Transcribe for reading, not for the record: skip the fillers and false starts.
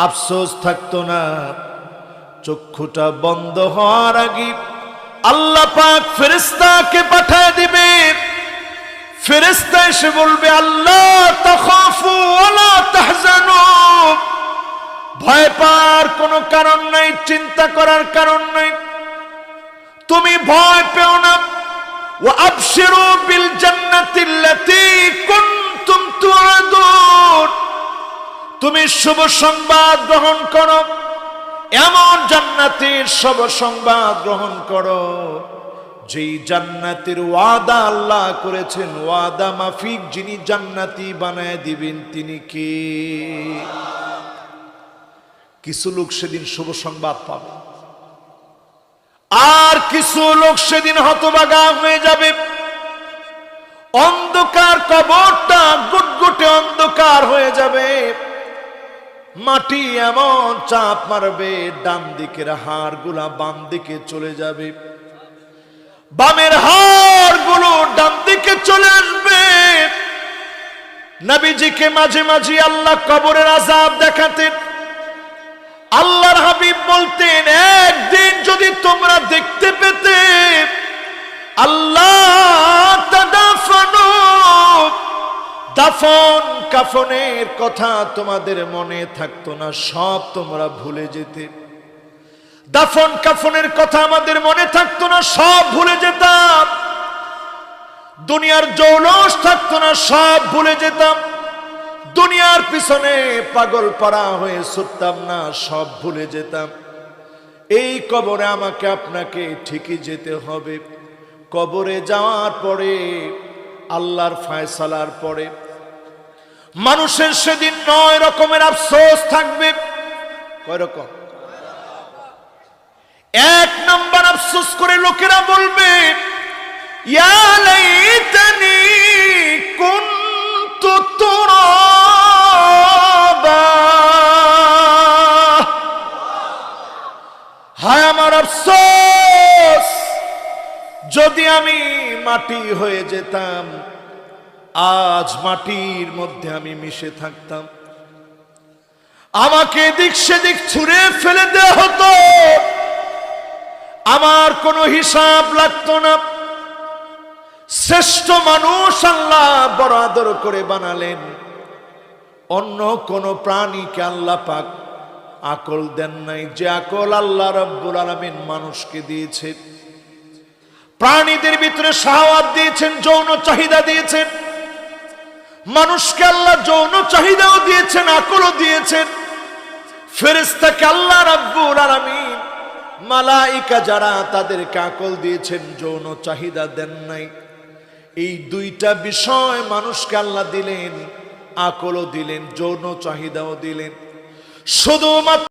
আফসোস থাকতো না। চক্ষুটা বন্ধ হওয়ার আগে আল্লাহ পাক ফেরেশতাকে পাঠিয়ে দিবে। ফেরেশতা এসে বলবে, আল্লাহ তাখাফু ওয়ালা তাহজানু, ভয় পাওয়ার কোনো কারণ নাই, চিন্তা করার কারণ নাই, তুমি ভয় পেও না। ওয়া আবশিরু বিল জান্নাতিল্লাতী কুনতুম তুআদুন, তুমি শুভ সংবাদ গ্রহণ করো, এমন জান্নাতের শুভ সংবাদ গ্রহণ করো যেই জান্নাতের ওয়াদা আল্লাহ করেছেন। ওয়াদা মাফিক যিনি জান্নাতি বানায় দিবেন তিনি কে? কিছু লোক সেদিন শুভ সংবাদ পাবে, আর কিছু লোক সেদিন হতভাগা হয়ে যাবে। অন্ধকার, কবরটা গুটগুটে অন্ধকার হয়ে যাবে। মাটি এমন চাপ মারবে, ডান দিকের হাড় গুলা বাম দিকে চলে যাবে, বামের হাড় গুলো ডান দিকে চলে আসবে। নবীজিকে মাঝে মাঝে আল্লাহ কবরের আযাব দেখাতেন। আল্লাহর হাবিব বলতেন, একদিন যদি তোমরা দেখতে পেতে, আল্লাহ তাদাফানু, দাফন কাফনের কথা তোমাদের মনে থাকতো না, সব তোমরা ভুলে যেতে। দাফন কাফনের কথা আমাদের মনে থাকতো না, সব ভুলে যেতাম। দুনিয়ার জৌলস থাকতো না, সব ভুলে যেতাম। দুনিয়ার পিছনে পাগল পারা হয়ে ছুটতাম না, সব ভুলে যেতাম। এই কবরে আমাকে আপনাকে ঠিকই যেতে হবে। কবরে যাওয়ার পরে, আল্লাহর ফয়সালার পরে মানুষের সেদিন 9 রকমের আফসোস থাকবে। কয় রকম? 1 নম্বর আফসোস করে লোকেরা বলবে, ইয়া লাইতানি কুনতু তুরাবা, হায় আমার আফসোস, যদি আমি মাটি হয়ে যেতাম, আজ মাটির মধ্যে আমি মিশে থাকতাম, আমাকে এদিক সেদিক ছুঁড়ে ফেলে দেওয়া হতো, আমার কোনো হিসাব লাগতো না। শ্রেষ্ঠ মানুষ আল্লাহ বড় আদর করে বানালেন। অন্য কোন প্রাণীকে আল্লাহ পাক আকল দেন নাই, যে আকল আল্লাহ রাব্বুল আলামিন মানুষকে দিয়েছে। প্রাণীদের ভিতরে শাহওয়াত দিয়েছেন, যৌন চাহিদা দিয়েছেন। মানুষকে আল্লাহ যৌন চাহিদাও দিয়েছেন, আকলও দিয়েছেন। ফেরেশতাকে আল্লাহ রাব্বুল আলামিন, মালাইকা যারা, তাদেরকে আকল দিয়েছেন, যৌন চাহিদা দেন নাই। এই 2টা বিষয় মানুষকে আল্লাহ দিলেন, আকলও দিলেন, যৌন চাহিদাও দিলেন। শুধুমাত্র